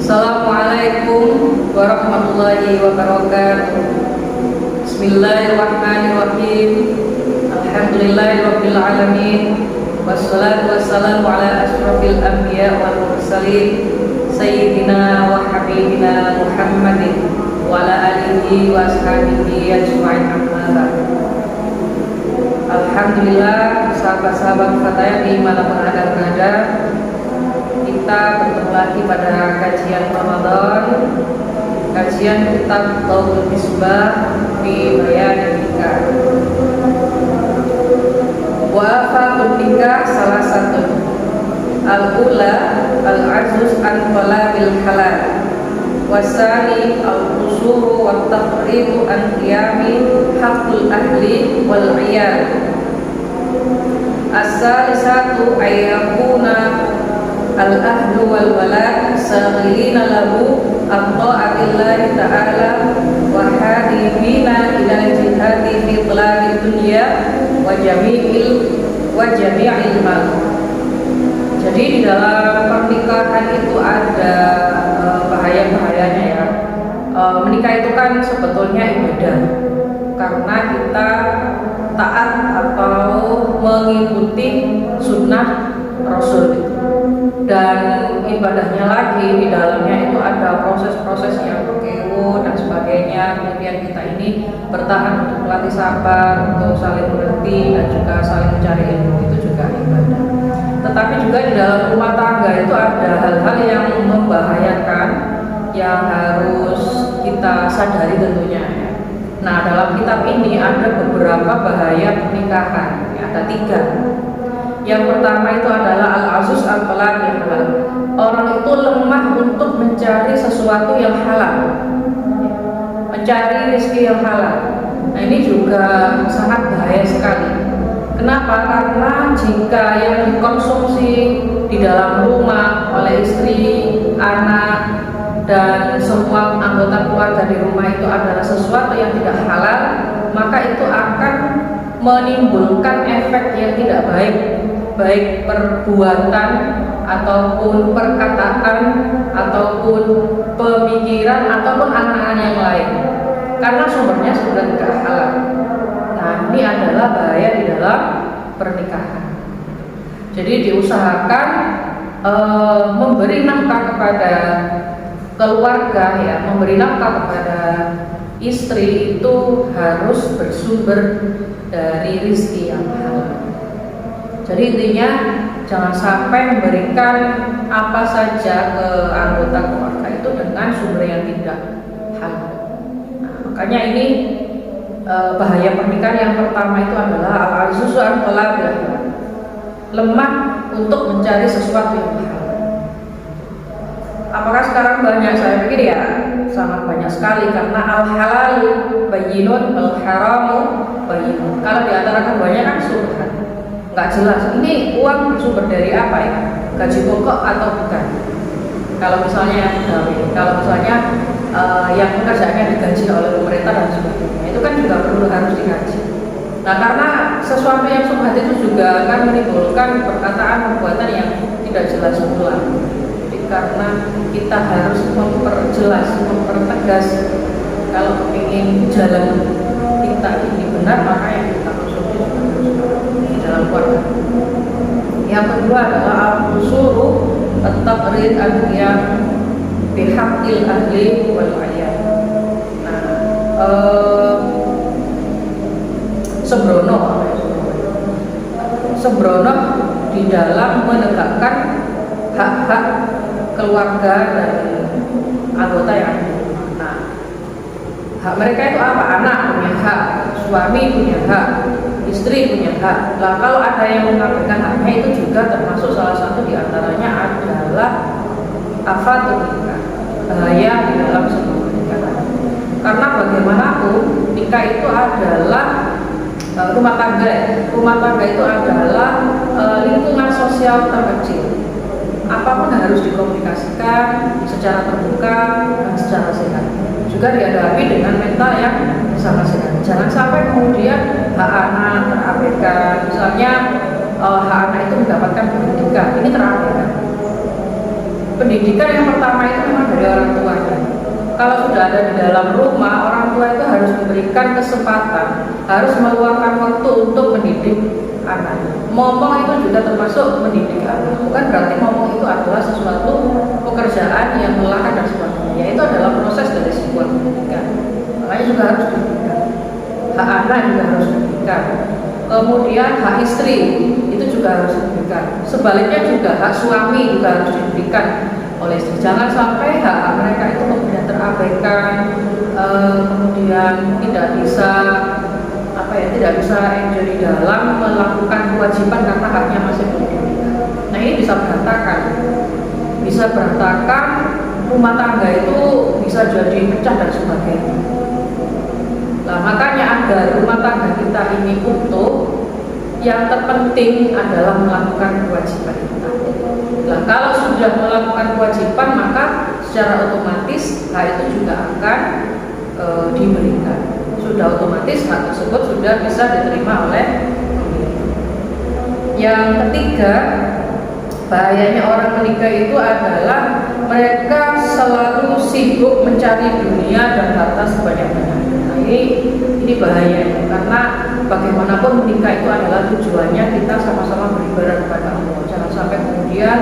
Assalamualaikum warahmatullahi wabarakatuh. Bismillahirrahmanirrahim. Alhamdulillahirabbil alamin. Wassalatu wassalamu ala asyrofil anbiya wal mursalin sayyidina wa habibina Muhammadin wa ala alihi wa ashabihi ajma'in amma ba'd. Alhamdulillah, sahabat-sahabat Fatayat dimanapun Anda berada, kita bertemu lagi pada kajian Ramadan, kajian kitab Dhaul Misbah fi Bayan Nikah. Wafaqun nikah salah satu al-ula al-azus an talabil halal, wasani al-qusuru wa taqribu an qiyami haqqul ahli wal iyal. As-salisatu ayyakuna al-ahlu wal walad saghilina lahu at-ta'atillahi ta'ala wa hadibina ila jihadi fi talaqid dunya wa jami'il mal. Jadi di dalam pernikahan itu ada bahaya-bahayanya ya. Menikah itu kan sebetulnya ibadah, karena kita taat atau mengikuti sunnah Rasul. Dan ibadahnya lagi di dalamnya itu ada proses-proses yang kewu dan sebagainya. Kemudian kita ini bertahan untuk melatih sabar, untuk saling mengerti dan juga saling mencari ilmu, itu juga ibadah. Tetapi juga di dalam rumah tangga itu ada hal-hal yang membahayakan yang harus kita sadari tentunya ya. Nah, dalam kitab ini ada beberapa bahaya pernikahan, ada 3. Yang pertama itu adalah al-azus al-talaqil halal. Orang itu lemah untuk mencari sesuatu yang halal, mencari rezeki yang halal. Nah, ini juga sangat bahaya sekali. Kenapa? Karena jika yang dikonsumsi di dalam rumah oleh istri, anak, dan semua anggota keluarga di rumah itu adalah sesuatu yang tidak halal, maka itu akan menimbulkan efek yang tidak baik, baik perbuatan ataupun perkataan ataupun pemikiran ataupun angan-angan yang lain, karena sumbernya sudah tidak halal. Nah, ini adalah bahaya di dalam pernikahan. Jadi diusahakan memberi nafkah kepada keluarga ya, memberi nafkah kepada istri itu harus bersumber dari rezeki yang halal. Jadi intinya jangan sampai memberikan apa saja ke anggota keluarga itu dengan sumber yang tidak halal. Nah, makanya ini bahaya pernikahan yang pertama itu adalah al-azuzu an talabil halal, lemah untuk mencari sesuatu yang halal. Apakah sekarang banyak? Saya pikir ya sangat banyak sekali, karena al-halal bayyinun al-haramu bayyinun. Kalau di antara keduanya kan subhan, nggak jelas ini uang bersumber dari apa ya, gaji pokok atau bukan. Kalau misalnya yang pegawai, kalau misalnya yang pekerjaannya digaji oleh pemerintah dan sebagainya, itu kan juga perlu harus dikaji. Nah, karena sesuatu yang subhan itu juga akan menimbulkan perkataan perbuatan yang tidak jelas pula. Karena kita harus memperjelas, mempertegas kalau ingin jalan kita ini benar, maka yang kita konsumsi di dalam keluarga. Yang kedua adalah al-qusuru at-taqrid an-qiyam bihaqqil ahli wal iyal. Nah, sembrono di dalam menegakkan hak-hak keluarga dan anggota yang ada. Nah, hak mereka itu apa? Anak punya hak, suami punya hak, istri punya hak. Nah, kalau ada yang mengabaikan haknya, itu juga termasuk salah satu diantaranya adalah afatul nikah, bahaya di dalam sebuah pernikahan. Karena bagaimanapun nikah itu adalah rumah tangga. Rumah tangga itu adalah lingkungan sosial terkecil. Apapun harus dikomunikasikan secara terbuka dan secara sehat. Juga dihadapi dengan mental yang sangat sehat. Jangan sampai kemudian hak anak terabaikan. Misalnya hak anak itu mendapatkan pendidikan, ini terabaikan. Pendidikan yang pertama itu memang oleh orang tuanya. Kalau sudah ada di dalam rumah, orang tua itu harus memberikan kesempatan, harus meluangkan waktu untuk mendidik anak. Momong itu juga termasuk mendidik anak. Bukan berarti momong itu adalah sesuatu pekerjaan yang melelahkan dan sebagainya. Itu adalah proses dari sebuah pendidikan. Makanya juga harus diberikan. Hak anak juga harus diberikan. Kemudian hak istri itu juga harus diberikan. Sebaliknya juga hak suami juga harus diberikan oleh istri. Jangan sampai hak mereka itu kemudian terabaikan, kemudian tidak bisa enjoy di dalam melakukan kewajiban karena haknya masih belum diberikan. Nah, ini bisa berantakan, rumah tangga itu bisa jadi pecah dan sebagainya. Nah, makanya agar rumah tangga kita ini utuh, yang terpenting adalah melakukan kewajiban kita. Nah, kalau sudah melakukan kewajiban, maka secara otomatis hak itu juga akan diberikan. Sudah otomatis hak tersebut sudah bisa diterima oleh pemilik. Yang ketiga, bahayanya orang menikah itu adalah mereka selalu sibuk mencari dunia dan harta sebanyak-banyaknya. Nah, ini bahayanya, karena bagaimanapun menikah itu adalah tujuannya kita sama-sama beribadah kepada Allah. Jangan sampai kemudian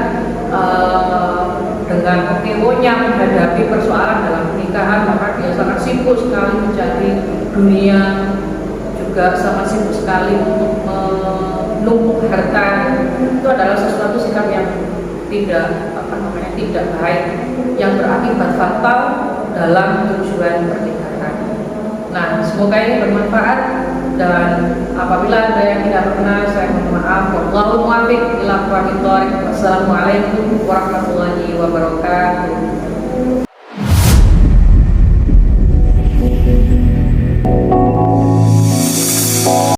dengan kekewonya menghadapi persoalan dalam pernikahan, maka dia sangat sibuk sekali mencari dunia, juga sangat sibuk sekali untuk menumpuk harta. Itu adalah sesuatu sikap yang tidak baik, yang berakibat fatal dalam tujuan pernikahan. Nah, semoga ini bermanfaat, dan apabila ada yang tidak pernah, saya mohon maaf. Wallahu muwaffiq ila aqwamit thoriq. Wassalamualaikum warahmatullahi wabarakatuh.